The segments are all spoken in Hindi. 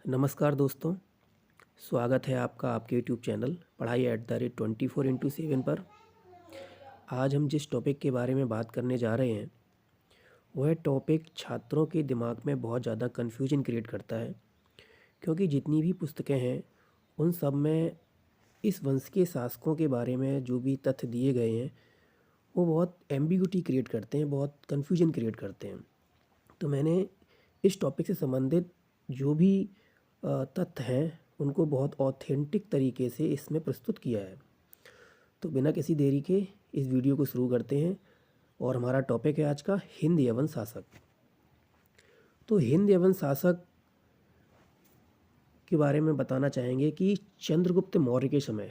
नमस्कार दोस्तों, स्वागत है आपका आपके यूट्यूब चैनल पढ़ाई @24x7 पर। आज हम जिस टॉपिक के बारे में बात करने जा रहे हैं वह टॉपिक छात्रों के दिमाग में बहुत ज़्यादा कन्फ्यूजन क्रिएट करता है, क्योंकि जितनी भी पुस्तकें हैं उन सब में इस वंश के शासकों के बारे में जो भी तथ्य दिए गए हैं वो बहुत एम्बिग्यूटी क्रिएट करते हैं, बहुत कन्फ्यूजन क्रिएट करते हैं। तो मैंने इस टॉपिक से संबंधित जो भी तथ्य हैं उनको बहुत ऑथेंटिक तरीके से इसमें प्रस्तुत किया है। तो बिना किसी देरी के इस वीडियो को शुरू करते हैं और हमारा टॉपिक है आज का हिंद यवन शासक। तो हिंद यवन शासक के बारे में बताना चाहेंगे कि चंद्रगुप्त मौर्य के समय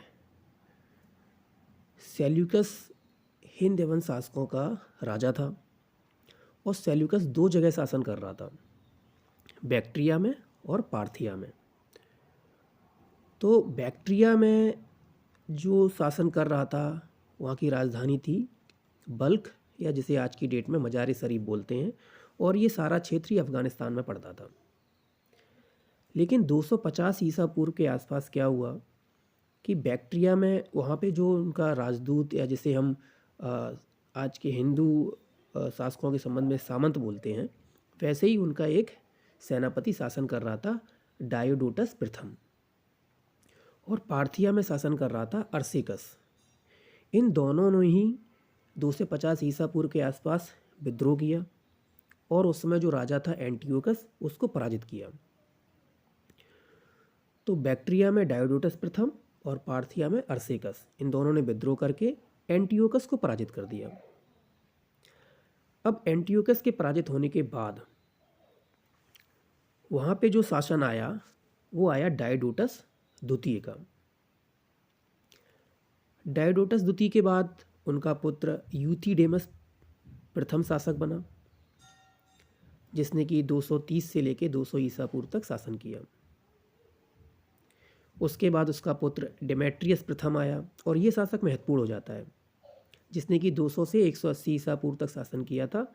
सेल्यूकस हिंद यवन शासकों का राजा था और सेल्यूकस दो जगह शासन कर रहा था, बैक्ट्रिया में और पार्थिया में। तो बैक्ट्रिया में जो शासन कर रहा था वहाँ की राजधानी थी बल्ख, या जिसे आज की डेट में मजार शरीफ बोलते हैं, और ये सारा क्षेत्र ही अफ़गानिस्तान में पड़ता था। लेकिन 250 ईसा पूर्व के आसपास क्या हुआ कि बैक्ट्रिया में वहाँ पे जो उनका राजदूत, या जिसे हम आज के हिंदू शासकों के संबंध में सामंत बोलते हैं, वैसे ही उनका एक सेनापति शासन कर रहा था डायोडोटस प्रथम, और पार्थिया में शासन कर रहा था अर्सेकस। इन दोनों ने ही 250 ईसा पूर्व के आसपास विद्रोह किया और उस समय जो राजा था एंटियोकस उसको पराजित किया। तो बैक्ट्रिया में डायोडोटस प्रथम और पार्थिया में अर्सेकस, इन दोनों ने विद्रोह करके एंटियोकस को पराजित कर दिया। अब एंटियोकस के पराजित होने के बाद वहाँ पे जो शासन आया वो आया डायोडोटस द्वितीय का। डायोडोटस द्वितीय के बाद उनका पुत्र यूथिडेमस प्रथम शासक बना, जिसने कि 230 से लेकर 200 ईसा पूर्व तक शासन किया। उसके बाद उसका पुत्र डेमेट्रियस प्रथम आया, और ये शासक महत्वपूर्ण हो जाता है, जिसने कि 200 से 180 ईसा पूर्व तक शासन किया था।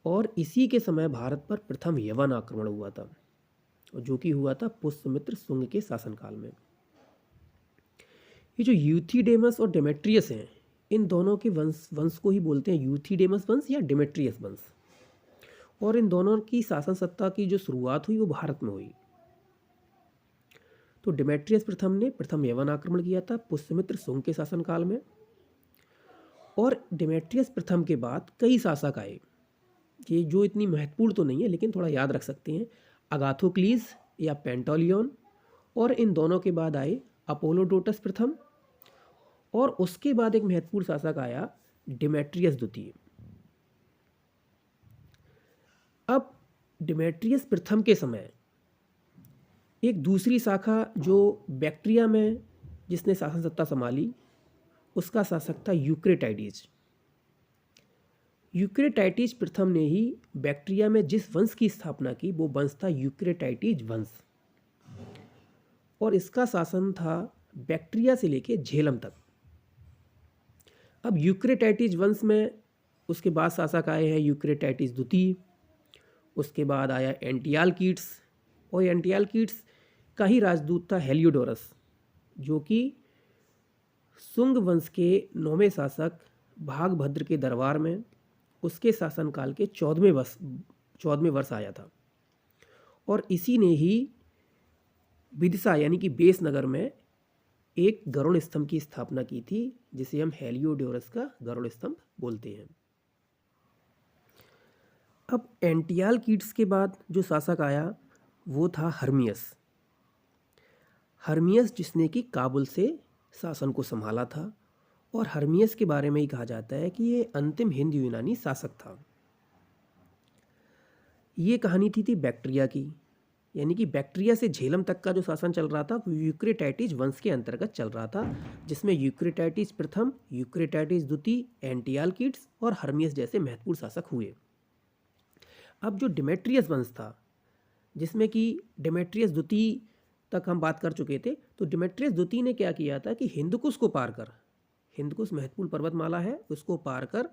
और इसी के समय भारत पर प्रथम यवन आक्रमण हुआ था, जो कि हुआ था पुष्यमित्र शुंग के शासनकाल में। ये जो यूथिडेमस और डेमेट्रियस हैं, इन दोनों के वंश को ही बोलते हैं यूथिडेमस वंश या डेमेट्रियस वंश। और इन दोनों की शासन सत्ता की जो शुरुआत हुई वो भारत में हुई। तो डेमेट्रियस प्रथम ने प्रथम यवन आक्रमण किया था पुष्यमित्र शुंग के शासनकाल में, और डेमेट्रियस प्रथम के बाद कई शासक आए, ये जो इतनी महत्वपूर्ण तो नहीं है लेकिन थोड़ा याद रख सकते हैं, अगाथोक्लीज या पेंटोलियन, और इन दोनों के बाद आए अपोलोडोटस प्रथम, और उसके बाद एक महत्वपूर्ण शासक आया डेमेट्रियस द्वितीय। अब डेमेट्रियस प्रथम के समय एक दूसरी शाखा जो बैक्ट्रिया में जिसने शासन सत्ता संभाली, उसका शासक था यूक्रेटाइडिस। यूक्रेटाइटिस प्रथम ने ही बैक्ट्रिया में जिस वंश की स्थापना की वो वंश था यूक्रेटाइटिस वंश, और इसका शासन था बैक्ट्रिया से लेकर झेलम तक। अब यूक्रेटाइटिस वंश में उसके बाद शासक आए हैं यूक्रेटाइटिस द्वितीय, उसके बाद आया एंटियालकीड्स, और एंटियालकीड्स का ही राजदूत था हेलियोडोरस, जो कि शुंग वंश के 9वें शासक भागभद्र के दरबार में उसके शासनकाल के 14वें वर्ष आया था। और इसी ने ही विदिशा यानी कि बेस नगर में एक गरुड़ स्तंभ की स्थापना की थी, जिसे हम हेलियोडोरस का गरुड़ स्तंभ बोलते हैं। अब एंटियालकीड्स के बाद जो शासक आया वो था हर्मियस, जिसने कि काबुल से शासन को संभाला था। और हर्मियस के बारे में ही कहा जाता है कि ये अंतिम हिंद यूनानी शासक था। ये कहानी थी बैक्ट्रिया की, यानी कि बैक्ट्रिया से झेलम तक का जो शासन चल रहा था वो यूक्रेटाइटिस वंश के अंतर्गत चल रहा था, जिसमें यूक्रेटाइटिस प्रथम, यूक्रेटाइटिस द्वितीय, एंटियालकीड्स और हर्मियस जैसे महत्वपूर्ण शासक हुए। अब जो डेमेट्रियस वंश था, जिसमें कि डेमेट्रियस द्वितीय तक हम बात कर चुके थे, तो डेमेट्रियस द्वितीय ने क्या किया था कि हिंदकुश को पार कर, हिंदकुश महत्वपूर्ण पर्वतमाला है, उसको पार कर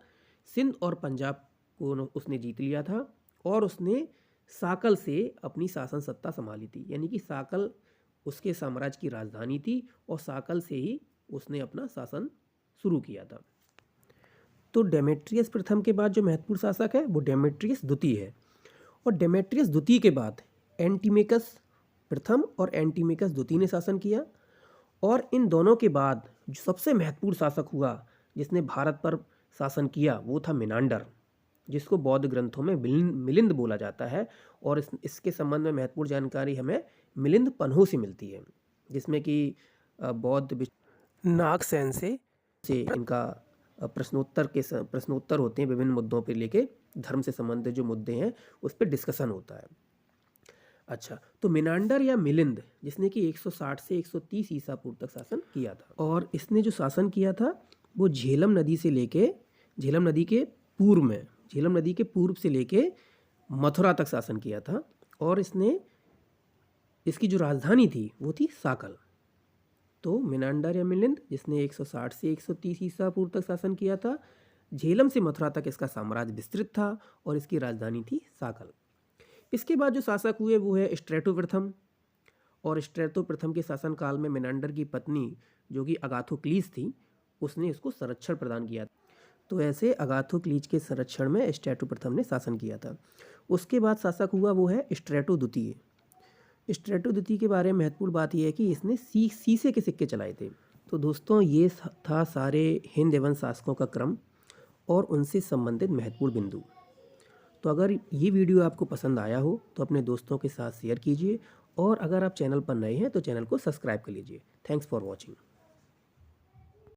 सिंध और पंजाब को उसने जीत लिया था, और उसने साकल से अपनी शासन सत्ता संभाली थी, यानी कि साकल उसके साम्राज्य की राजधानी थी और साकल से ही उसने अपना शासन शुरू किया था। तो डेमेट्रियस प्रथम के बाद जो महत्वपूर्ण शासक है वो डेमेट्रियस द्वितीय है, और डेमेट्रियस द्वितीय के बाद एंटीमेकस प्रथम और एंटीमेकस द्वितीय ने शासन किया। और इन दोनों के बाद जो सबसे महत्वपूर्ण शासक हुआ जिसने भारत पर शासन किया वो था मिनांडर, जिसको बौद्ध ग्रंथों में मिलिंद बोला जाता है। और इसके संबंध में महत्वपूर्ण जानकारी हमें मिलिंद पन्हों से मिलती है, जिसमें कि बौद्ध नागसेन से इनका प्रश्नोत्तर होते हैं, विभिन्न मुद्दों पर लेके धर्म से संबंधित जो मुद्दे हैं उस पर डिस्कशन होता है। अच्छा, तो मिनांडर या मिलिंद जिसने कि 160 से 130 ईसा पूर्व तक शासन किया था, और इसने जो शासन किया था वो झेलम नदी से लेके झेलम नदी के पूर्व से लेके मथुरा तक शासन किया था। और इसकी जो राजधानी थी वो थी साकल। तो मिनांडर या मिलिंद जिसने 160 से 130 ईसा पूर्व तक शासन किया था, झेलम से मथुरा तक इसका साम्राज्य विस्तृत था और इसकी राजधानी थी साकल। इसके बाद जो शासक हुए वो है स्ट्रेटो प्रथम, और स्ट्रेटो प्रथम के शासनकाल में मिनांडर की पत्नी जो कि अगाथोक्लीज थी उसने इसको संरक्षण प्रदान किया। तो ऐसे अगाथोक्लीज के संरक्षण में स्ट्रेटो प्रथम ने शासन किया था। उसके बाद शासक हुआ वो है स्ट्रेटो द्वितीय। स्ट्रेटो द्वितीय के बारे में महत्वपूर्ण बात यह है कि इसने सीसे के सिक्के चलाए थे। तो दोस्तों ये था सारे हिंद एवं शासकों का क्रम और उनसे संबंधित महत्वपूर्ण बिंदु। तो अगर ये वीडियो आपको पसंद आया हो तो अपने दोस्तों के साथ शेयर कीजिए, और अगर आप चैनल पर नए हैं तो चैनल को सब्सक्राइब कर लीजिए। Thanks for watching.